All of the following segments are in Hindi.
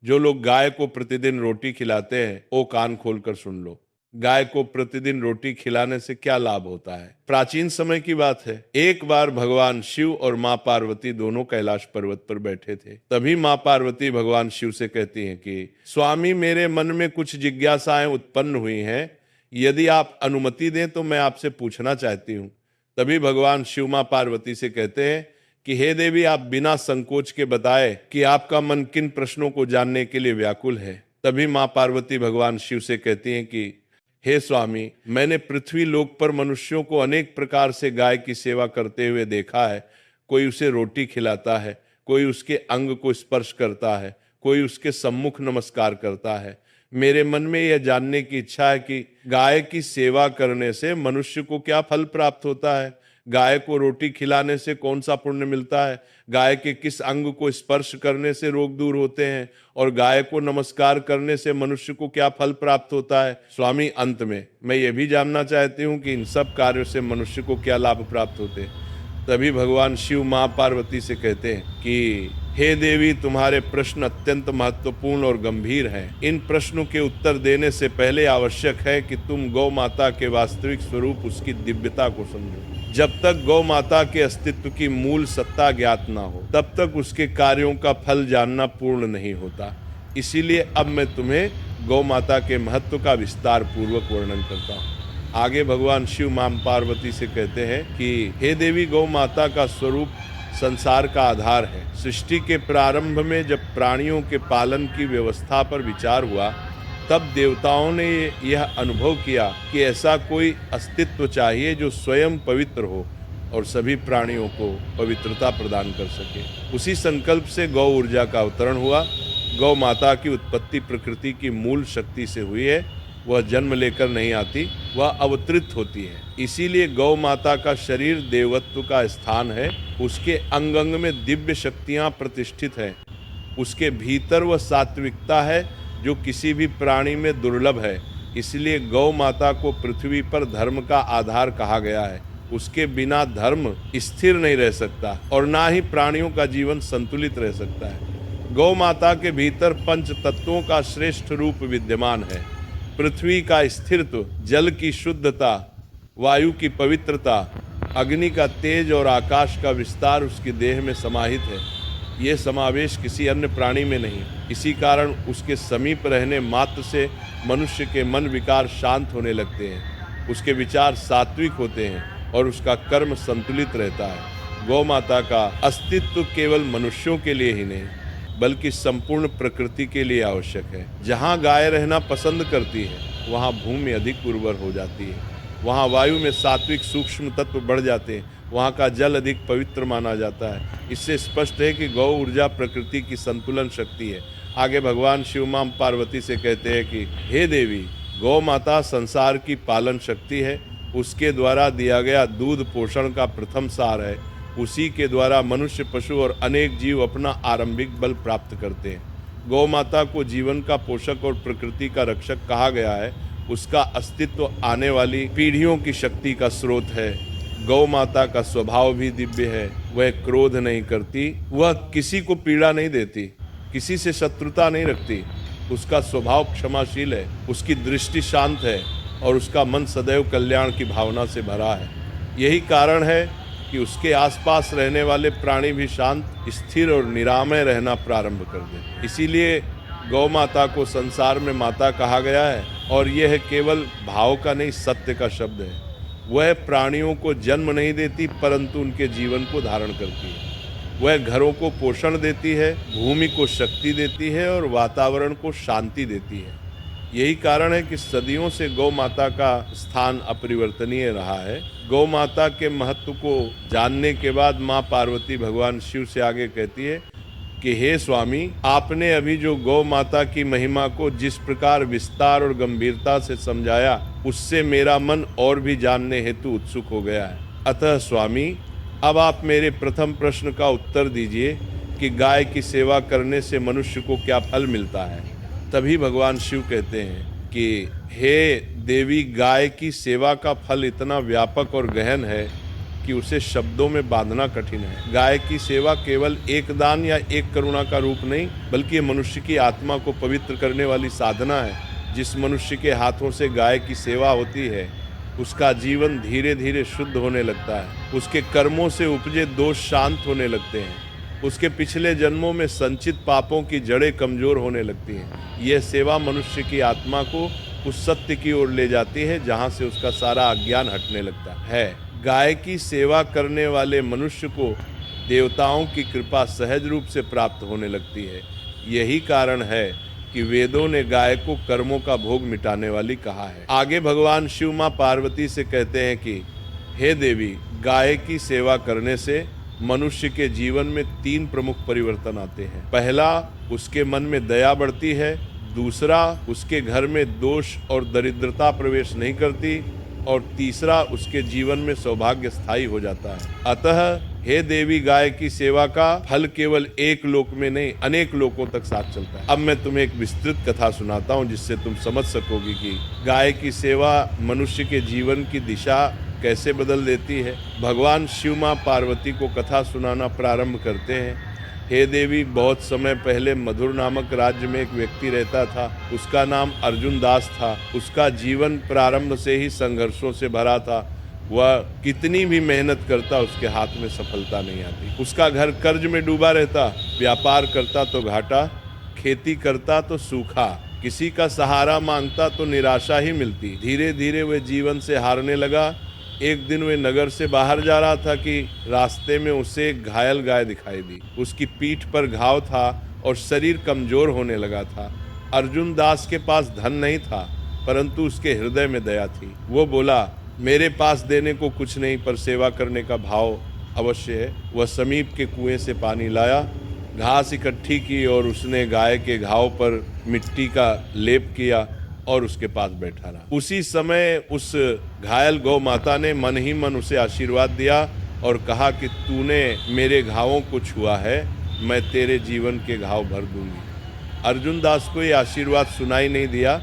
जो लोग गाय को प्रतिदिन रोटी खिलाते हैं वो कान खोलकर सुन लो। गाय को प्रतिदिन रोटी खिलाने से क्या लाभ होता है? प्राचीन समय की बात है। एक बार भगवान शिव और माँ पार्वती दोनों कैलाश पर्वत पर बैठे थे। तभी माँ पार्वती भगवान शिव से कहती हैं कि स्वामी, मेरे मन में कुछ जिज्ञासाएं उत्पन्न हुई हैं, यदि आप अनुमति दें तो मैं आपसे पूछना चाहती हूँ। तभी भगवान शिव माँ पार्वती से कहते हैं कि हे देवी, आप बिना संकोच के बताए कि आपका मन किन प्रश्नों को जानने के लिए व्याकुल है। तभी माँ पार्वती भगवान शिव से कहती हैं कि हे स्वामी, मैंने पृथ्वी लोक पर मनुष्यों को अनेक प्रकार से गाय की सेवा करते हुए देखा है। कोई उसे रोटी खिलाता है, कोई उसके अंग को स्पर्श करता है, कोई उसके सम्मुख नमस्कार करता है। मेरे मन में यह जानने की इच्छा है कि गाय की सेवा करने से मनुष्य को क्या फल प्राप्त होता है? गाय को रोटी खिलाने से कौन सा पुण्य मिलता है? गाय के किस अंग को स्पर्श करने से रोग दूर होते हैं? और गाय को नमस्कार करने से मनुष्य को क्या फल प्राप्त होता है? स्वामी, अंत में मैं ये भी जानना चाहती हूँ कि इन सब कार्यों से मनुष्य को क्या लाभ प्राप्त होते हैं। तभी भगवान शिव माँ पार्वती से कहते हैं कि हे देवी, तुम्हारे प्रश्न अत्यंत महत्वपूर्ण और गंभीर हैं। इन प्रश्नों के उत्तर देने से पहले आवश्यक है कि तुम गौ माता के वास्तविक स्वरूप, उसकी दिव्यता को समझो। जब तक गौ माता के अस्तित्व की मूल सत्ता ज्ञात ना हो, तब तक उसके कार्यों का फल जानना पूर्ण नहीं होता। इसीलिए अब मैं तुम्हें गौ माता के महत्व का विस्तार पूर्वक वर्णन करता हूँ। आगे भगवान शिव मां पार्वती से कहते हैं कि हे देवी, गौ माता का स्वरूप संसार का आधार है। सृष्टि के प्रारंभ में जब प्राणियों के पालन की व्यवस्था पर विचार हुआ, तब देवताओं ने यह अनुभव किया कि ऐसा कोई अस्तित्व चाहिए जो स्वयं पवित्र हो और सभी प्राणियों को पवित्रता प्रदान कर सके। उसी संकल्प से गौ ऊर्जा का अवतरण हुआ। गौ माता की उत्पत्ति प्रकृति की मूल शक्ति से हुई है। वह जन्म लेकर नहीं आती, वह अवतरित होती है। इसीलिए गौ माता का शरीर देवत्व का स्थान है। उसके अंग अंग में दिव्य शक्तियां प्रतिष्ठित हैं। उसके भीतर वह सात्विकता है जो किसी भी प्राणी में दुर्लभ है। इसलिए गौ माता को पृथ्वी पर धर्म का आधार कहा गया है। उसके बिना धर्म स्थिर नहीं रह सकता और ना ही प्राणियों का जीवन संतुलित रह सकता है। गौ माता के भीतर पंच तत्वों का श्रेष्ठ रूप विद्यमान है। पृथ्वी का स्थिरत्व, जल की शुद्धता, वायु की पवित्रता, अग्नि का तेज और आकाश का विस्तार उसके देह में समाहित है। ये समावेश किसी अन्य प्राणी में नहीं। इसी कारण उसके समीप रहने मात्र से मनुष्य के मन विकार शांत होने लगते हैं, उसके विचार सात्विक होते हैं और उसका कर्म संतुलित रहता है। गौ माता का अस्तित्व केवल मनुष्यों के लिए ही नहीं बल्कि संपूर्ण प्रकृति के लिए आवश्यक है। जहाँ गाय रहना पसंद करती है, वहाँ भूमि अधिक उर्वर हो जाती है। वहाँ वायु में सात्विक सूक्ष्म तत्व बढ़ जाते हैं। वहाँ का जल अधिक पवित्र माना जाता है। इससे स्पष्ट है कि गौ ऊर्जा प्रकृति की संतुलन शक्ति है। आगे भगवान शिव मां पार्वती से कहते हैं कि हे देवी, गौ माता संसार की पालन शक्ति है। उसके द्वारा दिया गया दूध पोषण का प्रथम सार है। उसी के द्वारा मनुष्य, पशु और अनेक जीव अपना आरंभिक बल प्राप्त करते हैं। गौ माता को जीवन का पोषक और प्रकृति का रक्षक कहा गया है। उसका अस्तित्व आने वाली पीढ़ियों की शक्ति का स्रोत है। गौ माता का स्वभाव भी दिव्य है। वह क्रोध नहीं करती, वह किसी को पीड़ा नहीं देती, किसी से शत्रुता नहीं रखती। उसका स्वभाव क्षमाशील है, उसकी दृष्टि शांत है और उसका मन सदैव कल्याण की भावना से भरा है। यही कारण है कि उसके आसपास रहने वाले प्राणी भी शांत, स्थिर और निरामय रहना प्रारंभ कर दें। इसीलिए गौ माता को संसार में माता कहा गया है और यह केवल भाव का नहीं, सत्य का शब्द है। वह प्राणियों को जन्म नहीं देती परंतु उनके जीवन को धारण करती है। वह घरों को पोषण देती है, भूमि को शक्ति देती है और वातावरण को शांति देती है। यही कारण है कि सदियों से गौ माता का स्थान अपरिवर्तनीय रहा है। गौ माता के महत्व को जानने के बाद माँ पार्वती भगवान शिव से आगे कहती है कि हे स्वामी, आपने अभी जो गौ माता की महिमा को जिस प्रकार विस्तार और गंभीरता से समझाया, उससे मेरा मन और भी जानने हेतु उत्सुक हो गया है। अतः स्वामी, अब आप मेरे प्रथम प्रश्न का उत्तर दीजिए कि गाय की सेवा करने से मनुष्य को क्या फल मिलता है। तभी भगवान शिव कहते हैं कि हे देवी, गाय की सेवा का फल इतना व्यापक और गहन है कि कि उसे शब्दों में बांधना कठिन है। गाय की सेवा केवल एक दान या एक करुणा का रूप नहीं, बल्कि ये मनुष्य की आत्मा को पवित्र करने वाली साधना है। जिस मनुष्य के हाथों से गाय की सेवा होती है, उसका जीवन धीरे धीरे शुद्ध होने लगता है। उसके कर्मों से उपजे दोष शांत होने लगते हैं। उसके पिछले जन्मों में संचित पापों की जड़ें कमजोर होने लगती हैं। यह सेवा मनुष्य की आत्मा को उस सत्य की ओर ले जाती है जहां से उसका सारा अज्ञान हटने लगता है। गाय की सेवा करने वाले मनुष्य को देवताओं की कृपा सहज रूप से प्राप्त होने लगती है। यही कारण है कि वेदों ने गाय को कर्मों का भोग मिटाने वाली कहा है। आगे भगवान शिव मां पार्वती से कहते हैं कि हे देवी, गाय की सेवा करने से मनुष्य के जीवन में 3 प्रमुख परिवर्तन आते हैं। पहला, उसके मन में दया बढ़ती है। दूसरा, उसके घर में दोष और दरिद्रता प्रवेश नहीं करती। और तीसरा, उसके जीवन में सौभाग्य स्थायी हो जाता है। अतः हे देवी, गाय की सेवा का फल केवल एक लोक में नहीं, अनेक लोकों तक साथ चलता है। अब मैं तुम्हें एक विस्तृत कथा सुनाता हूँ जिससे तुम समझ सकोगी कि गाय की सेवा मनुष्य के जीवन की दिशा कैसे बदल देती है। भगवान शिव मां पार्वती को कथा सुनाना प्रारंभ करते हैं। हे देवी, बहुत समय पहले मधुर नामक राज्य में एक व्यक्ति रहता था। उसका नाम अर्जुन दास था। उसका जीवन प्रारंभ से ही संघर्षों से भरा था। वह कितनी भी मेहनत करता, उसके हाथ में सफलता नहीं आती। उसका घर कर्ज में डूबा रहता। व्यापार करता तो घाटा, खेती करता तो सूखा, किसी का सहारा मांगता तो निराशा ही मिलती। धीरे धीरे वह जीवन से हारने लगा। एक दिन वे नगर से बाहर जा रहा था कि रास्ते में उसे एक घायल गाय दिखाई दी। उसकी पीठ पर घाव था और शरीर कमजोर होने लगा था। अर्जुन दास के पास धन नहीं था, परंतु उसके हृदय में दया थी। वो बोला, मेरे पास देने को कुछ नहीं, पर सेवा करने का भाव अवश्य है। वह समीप के कुएं से पानी लाया, घास इकट्ठी की और उसने गाय के घाव पर मिट्टी का लेप किया और उसके पास बैठा रहा। उसी समय उस घायल गौ माता ने मन ही मन उसे आशीर्वाद दिया और कहा कि तूने मेरे घावों को छुआ है, मैं तेरे जीवन के घाव भर दूंगी। अर्जुन दास को ये आशीर्वाद सुनाई नहीं दिया,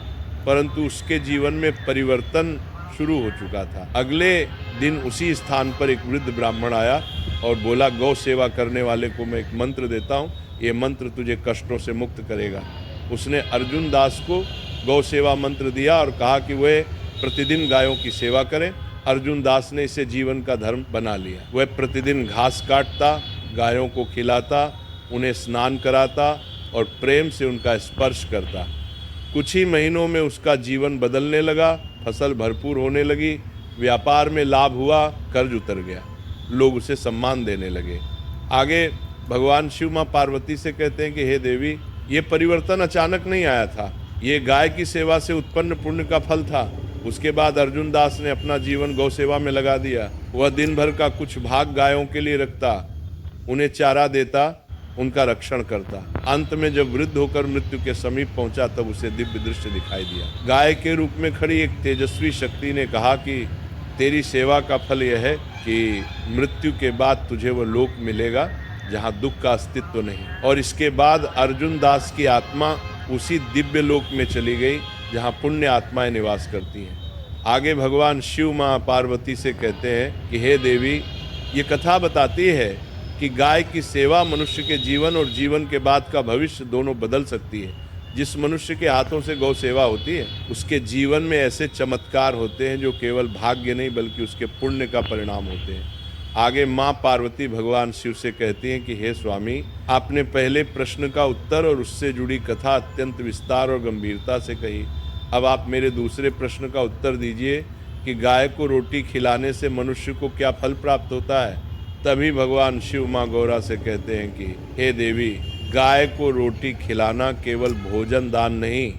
परंतु उसके जीवन में परिवर्तन शुरू हो चुका था। अगले दिन उसी स्थान पर एक वृद्ध ब्राह्मण आया और बोला, गौ सेवा करने वाले को मैं एक मंत्र देता हूँ, ये मंत्र तुझे कष्टों से मुक्त करेगा। उसने अर्जुन दास को गौ सेवा मंत्र दिया और कहा कि वह प्रतिदिन गायों की सेवा करें। अर्जुन दास ने इसे जीवन का धर्म बना लिया। वह प्रतिदिन घास काटता, गायों को खिलाता, उन्हें स्नान कराता और प्रेम से उनका स्पर्श करता। कुछ ही महीनों में उसका जीवन बदलने लगा। फसल भरपूर होने लगी, व्यापार में लाभ हुआ, कर्ज उतर गया, लोग उसे सम्मान देने लगे। आगे भगवान शिव मां पार्वती से कहते हैं कि हे देवी, ये परिवर्तन अचानक नहीं आया था, ये गाय की सेवा से उत्पन्न पुण्य का फल था। उसके बाद अर्जुन दास ने अपना जीवन गौ सेवा में लगा दिया। वह दिन भर का कुछ भाग गायों के लिए रखता, उन्हें चारा देता, उनका रक्षण करता। अंत में जब वृद्ध होकर मृत्यु के समीप पहुंचा, तब उसे दिव्य दृश्य दिखाई दिया। गाय के रूप में खड़ी एक तेजस्वी शक्ति ने कहा कि तेरी सेवा का फल यह है कि मृत्यु के बाद तुझे वह लोक मिलेगा जहां दुख का अस्तित्व नहीं। और इसके बाद अर्जुन दास की आत्मा उसी दिव्य लोक में चली गई जहां पुण्य आत्माएं निवास करती हैं। आगे भगवान शिव मां पार्वती से कहते हैं कि हे देवी, ये कथा बताती है कि गाय की सेवा मनुष्य के जीवन और जीवन के बाद का भविष्य दोनों बदल सकती है। जिस मनुष्य के हाथों से गौ सेवा होती है, उसके जीवन में ऐसे चमत्कार होते हैं जो केवल भाग्य नहीं बल्कि उसके पुण्य का परिणाम होते हैं। आगे माँ पार्वती भगवान शिव से कहती हैं कि हे स्वामी, आपने पहले प्रश्न का उत्तर और उससे जुड़ी कथा अत्यंत विस्तार और गंभीरता से कही। अब आप मेरे दूसरे प्रश्न का उत्तर दीजिए कि गाय को रोटी खिलाने से मनुष्य को क्या फल प्राप्त होता है। तभी भगवान शिव माँ गौरा से कहते हैं कि हे देवी, गाय को रोटी खिलाना केवल भोजन दान नहीं,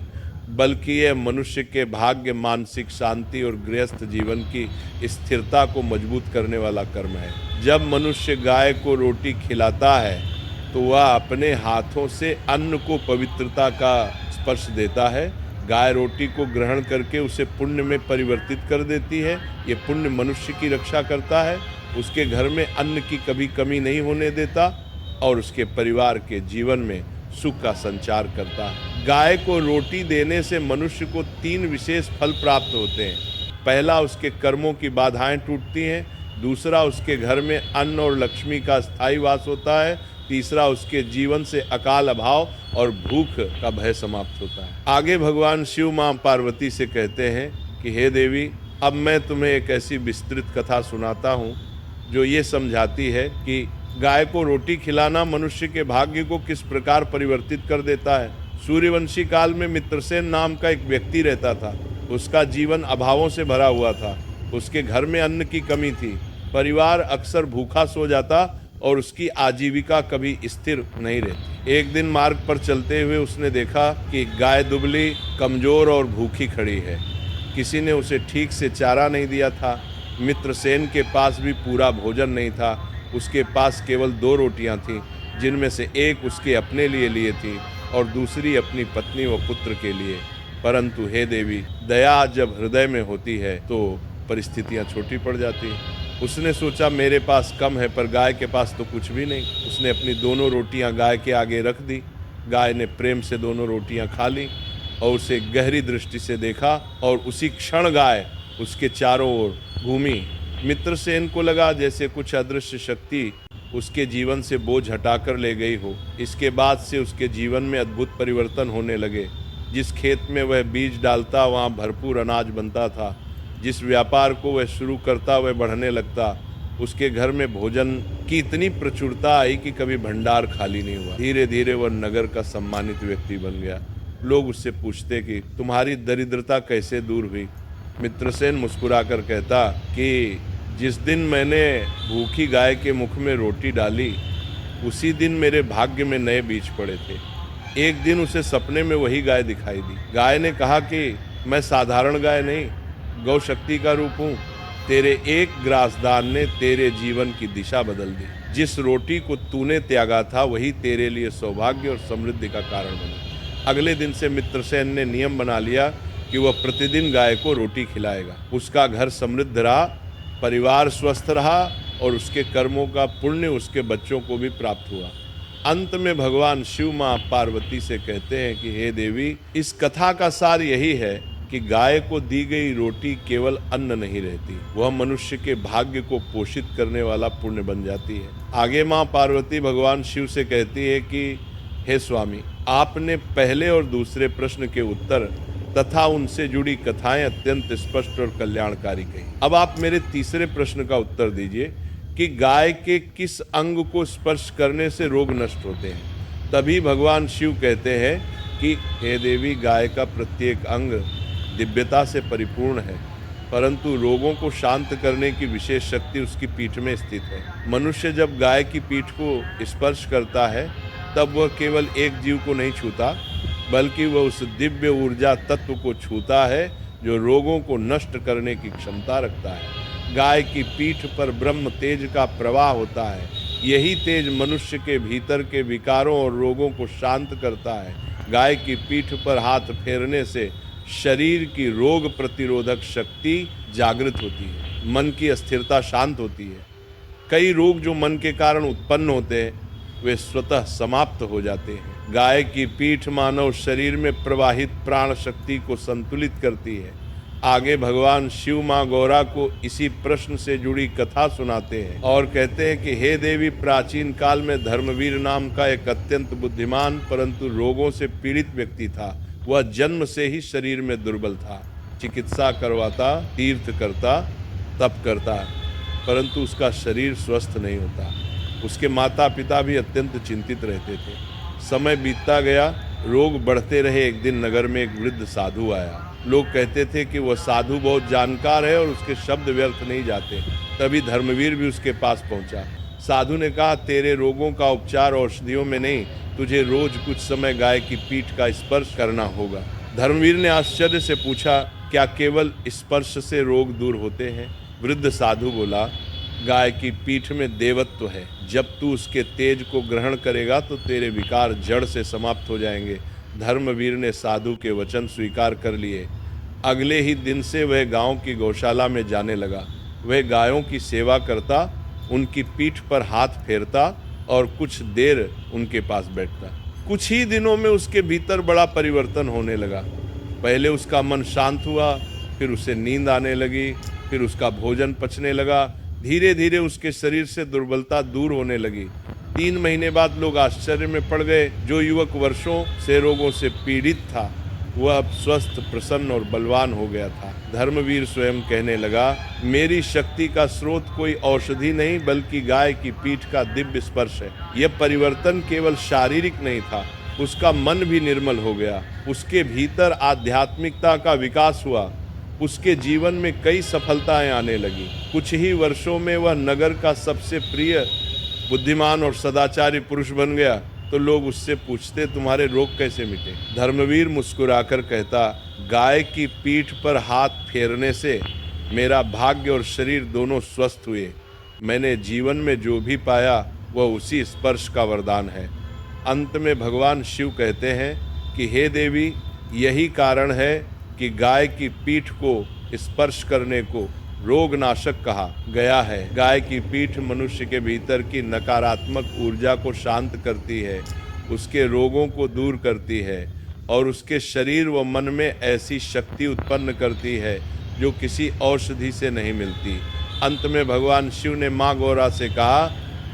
बल्कि यह मनुष्य के भाग्य, मानसिक शांति और गृहस्थ जीवन की स्थिरता को मजबूत करने वाला कर्म है। जब मनुष्य गाय को रोटी खिलाता है तो वह अपने हाथों से अन्न को पवित्रता का स्पर्श देता है। गाय रोटी को ग्रहण करके उसे पुण्य में परिवर्तित कर देती है। ये पुण्य मनुष्य की रक्षा करता है, उसके घर में अन्न की कभी कमी नहीं होने देता और उसके परिवार के जीवन में सुख का संचार करता है। गाय को रोटी देने से मनुष्य को 3 विशेष फल प्राप्त होते हैं। पहला, उसके कर्मों की बाधाएं टूटती हैं। दूसरा उसके घर में अन्न और लक्ष्मी का स्थायी वास होता है, तीसरा उसके जीवन से अकाल अभाव और भूख का भय समाप्त होता है। आगे भगवान शिव मां पार्वती से कहते हैं कि हे देवी, अब मैं तुम्हें एक ऐसी विस्तृत कथा सुनाता हूँ जो ये समझाती है कि गाय को रोटी खिलाना मनुष्य के भाग्य को किस प्रकार परिवर्तित कर देता है। सूर्यवंशी काल में मित्रसेन नाम का एक व्यक्ति रहता था। उसका जीवन अभावों से भरा हुआ था। उसके घर में अन्न की कमी थी। परिवार अक्सर भूखा सो जाता और उसकी आजीविका कभी स्थिर नहीं रहती। एक दिन मार्ग पर चलते हुए उसने देखा कि गाय दुबली, कमजोर और भूखी खड़ी है। किसी ने उसे ठीक से चारा नहीं दिया था। मित्रसेन के पास भी पूरा भोजन नहीं था। उसके पास केवल 2 रोटियां थीं, जिनमें से एक उसके अपने लिए थी और दूसरी अपनी पत्नी व पुत्र के लिए। परंतु हे देवी, दया जब हृदय में होती है तो परिस्थितियां छोटी पड़ जाती हैं। उसने सोचा मेरे पास कम है, पर गाय के पास तो कुछ भी नहीं। उसने अपनी दोनों रोटियां गाय के आगे रख दी। गाय ने प्रेम से दोनों रोटियां खा ली और उसे गहरी दृष्टि से देखा और उसी क्षण गाय उसके चारों ओर घूमी। मित्रसेन को लगा जैसे कुछ अदृश्य शक्ति उसके जीवन से बोझ हटाकर ले गई हो। इसके बाद से उसके जीवन में अद्भुत परिवर्तन होने लगे। जिस खेत में वह बीज डालता वहाँ भरपूर अनाज बनता था। जिस व्यापार को वह शुरू करता वह बढ़ने लगता। उसके घर में भोजन की इतनी प्रचुरता आई कि कभी भंडार खाली नहीं हुआ। धीरे धीरे वह नगर का सम्मानित व्यक्ति बन गया। लोग उससे पूछते कि तुम्हारी दरिद्रता कैसे दूर हुई। मित्रसेन मुस्कुराकर कहता कि जिस दिन मैंने भूखी गाय के मुख में रोटी डाली, उसी दिन मेरे भाग्य में नए बीज पड़े थे। एक दिन उसे सपने में वही गाय दिखाई दी। गाय ने कहा कि मैं साधारण गाय नहीं, गौ शक्ति का रूप हूँ। तेरे एक ग्रासदान ने तेरे जीवन की दिशा बदल दी। जिस रोटी को तूने त्यागा था वही तेरे लिए सौभाग्य और समृद्धि का कारण बना। अगले दिन से मित्रसेन ने नियम बना लिया कि वह प्रतिदिन गाय को रोटी खिलाएगा। उसका घर समृद्ध रहा, परिवार स्वस्थ रहा और उसके कर्मों का पुण्य उसके बच्चों को भी प्राप्त हुआ। अंत में भगवान शिव मां पार्वती से कहते हैं कि हे देवी, इस कथा का सार यही है कि गाय को दी गई रोटी केवल अन्न नहीं रहती, वह मनुष्य के भाग्य को पोषित करने वाला पुण्य बन जाती है। आगे मां पार्वती भगवान शिव से कहती है कि हे स्वामी, आपने पहले और दूसरे प्रश्न के उत्तर तथा उनसे जुड़ी कथाएं अत्यंत स्पष्ट और कल्याणकारी कही। अब आप मेरे तीसरे प्रश्न का उत्तर दीजिए कि गाय के किस अंग को स्पर्श करने से रोग नष्ट होते हैं। तभी भगवान शिव कहते हैं कि हे देवी, गाय का प्रत्येक अंग दिव्यता से परिपूर्ण है, परंतु रोगों को शांत करने की विशेष शक्ति उसकी पीठ में स्थित है। मनुष्य जब गाय की पीठ को स्पर्श करता है तब वह केवल एक जीव को नहीं छूता, बल्कि वह उस दिव्य ऊर्जा तत्व को छूता है जो रोगों को नष्ट करने की क्षमता रखता है। गाय की पीठ पर ब्रह्म तेज का प्रवाह होता है। यही तेज मनुष्य के भीतर के विकारों और रोगों को शांत करता है। गाय की पीठ पर हाथ फेरने से शरीर की रोग प्रतिरोधक शक्ति जागृत होती है, मन की अस्थिरता शांत होती है। कई रोग जो मन के कारण उत्पन्न होते हैं वे स्वतः समाप्त हो जाते हैं। गाय की पीठ मानव शरीर में प्रवाहित प्राण शक्ति को संतुलित करती है। आगे भगवान शिव मां गौरा को इसी प्रश्न से जुड़ी कथा सुनाते हैं और कहते हैं कि हे देवी, प्राचीन काल में धर्मवीर नाम का एक अत्यंत बुद्धिमान परंतु रोगों से पीड़ित व्यक्ति था। वह जन्म से ही शरीर में दुर्बल था। चिकित्सा करवाता, तीर्थ करता, तप करता, परंतु उसका शरीर स्वस्थ नहीं होता। उसके माता पिता भी अत्यंत चिंतित रहते थे। समय बीतता गया, रोग बढ़ते रहे। एक दिन नगर में एक वृद्ध साधु आया। लोग कहते थे कि वह साधु बहुत जानकार है और उसके शब्द व्यर्थ नहीं जाते। तभी धर्मवीर भी उसके पास पहुंचा। साधु ने कहा, तेरे रोगों का उपचार औषधियों में नहीं, तुझे रोज कुछ समय गाय की पीठ का स्पर्श करना होगा। धर्मवीर ने आश्चर्य से पूछा, क्या केवल स्पर्श से रोग दूर होते हैं? वृद्ध साधु बोला, गाय की पीठ में देवत्व है। जब तू उसके तेज को ग्रहण करेगा तो तेरे विकार जड़ से समाप्त हो जाएंगे। धर्मवीर ने साधु के वचन स्वीकार कर लिए। अगले ही दिन से वह गांव की गौशाला में जाने लगा। वह गायों की सेवा करता, उनकी पीठ पर हाथ फेरता और कुछ देर उनके पास बैठता। कुछ ही दिनों में उसके भीतर बड़ा परिवर्तन होने लगा। पहले उसका मन शांत हुआ, फिर उसे नींद आने लगी, फिर उसका भोजन पचने लगा, धीरे धीरे उसके शरीर से दुर्बलता दूर होने लगी। 3 महीने बाद लोग आश्चर्य में पड़ गए। जो युवक वर्षों से रोगों से पीड़ित था वह अब स्वस्थ, प्रसन्न और बलवान हो गया था। धर्मवीर स्वयं कहने लगा, मेरी शक्ति का स्रोत कोई औषधि नहीं बल्कि गाय की पीठ का दिव्य स्पर्श है। यह परिवर्तन केवल शारीरिक नहीं था, उसका मन भी निर्मल हो गया। उसके भीतर आध्यात्मिकता का विकास हुआ। उसके जीवन में कई सफलताएं आने लगी। कुछ ही वर्षों में वह नगर का सबसे प्रिय, बुद्धिमान और सदाचारी पुरुष बन गया। तो लोग उससे पूछते, तुम्हारे रोग कैसे मिटे? धर्मवीर मुस्कुराकर कहता, गाय की पीठ पर हाथ फेरने से मेरा भाग्य और शरीर दोनों स्वस्थ हुए। मैंने जीवन में जो भी पाया वह उसी स्पर्श का वरदान है। अंत में भगवान शिव कहते हैं कि हे देवी, यही कारण है कि गाय की पीठ को स्पर्श करने को रोगनाशक कहा गया है। गाय की पीठ मनुष्य के भीतर की नकारात्मक ऊर्जा को शांत करती है, उसके रोगों को दूर करती है और उसके शरीर व मन में ऐसी शक्ति उत्पन्न करती है जो किसी औषधि से नहीं मिलती। अंत में भगवान शिव ने माँ गौरा से कहा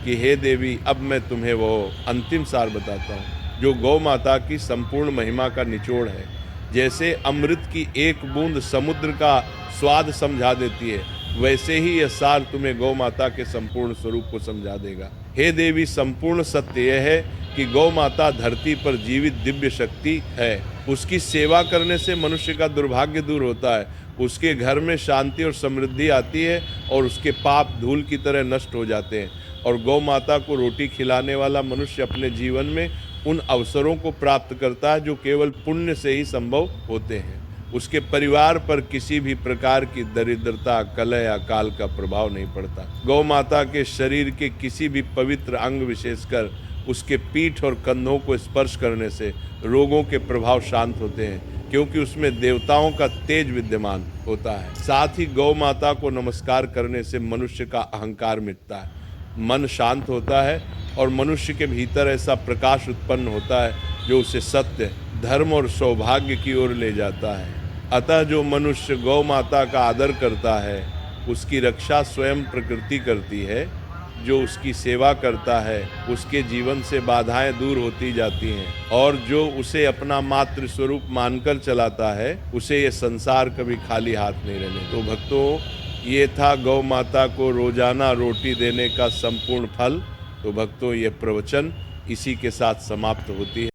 कि हे देवी, अब मैं तुम्हें वो अंतिम सार बताता हूँ जो गौ माता की संपूर्ण महिमा का निचोड़ है। जैसे अमृत की एक बूंद समुद्र का स्वाद समझा देती है, वैसे ही यह सार तुम्हें गौ माता के संपूर्ण स्वरूप को समझा देगा। हे देवी, संपूर्ण सत्य यह है कि गौ माता धरती पर जीवित दिव्य शक्ति है। उसकी सेवा करने से मनुष्य का दुर्भाग्य दूर होता है, उसके घर में शांति और समृद्धि आती है और उसके पाप धूल की तरह नष्ट हो जाते हैं। और गौ माता को रोटी खिलाने वाला मनुष्य अपने जीवन में उन अवसरों को प्राप्त करता है जो केवल पुण्य से ही संभव होते हैं। उसके परिवार पर किसी भी प्रकार की दरिद्रता, कलह या काल का प्रभाव नहीं पड़ता। गौ माता के शरीर के किसी भी पवित्र अंग, विशेषकर उसके पीठ और कंधों को स्पर्श करने से रोगों के प्रभाव शांत होते हैं, क्योंकि उसमें देवताओं का तेज विद्यमान होता है। साथ ही गौ माता को नमस्कार करने से मनुष्य का अहंकार मिटता है, मन शांत होता है और मनुष्य के भीतर ऐसा प्रकाश उत्पन्न होता है जो उसे सत्य, धर्म और सौभाग्य की ओर ले जाता है। अतः जो मनुष्य गौ माता का आदर करता है उसकी रक्षा स्वयं प्रकृति करती है। जो उसकी सेवा करता है उसके जीवन से बाधाएं दूर होती जाती हैं और जो उसे अपना मातृ स्वरूप मानकर चलाता है उसे ये संसार कभी खाली हाथ नहीं रहने। तो भक्तों, ये था गौ माता को रोजाना रोटी देने का संपूर्ण फल। तो भक्तों, ये प्रवचन इसी के साथ समाप्त होती है।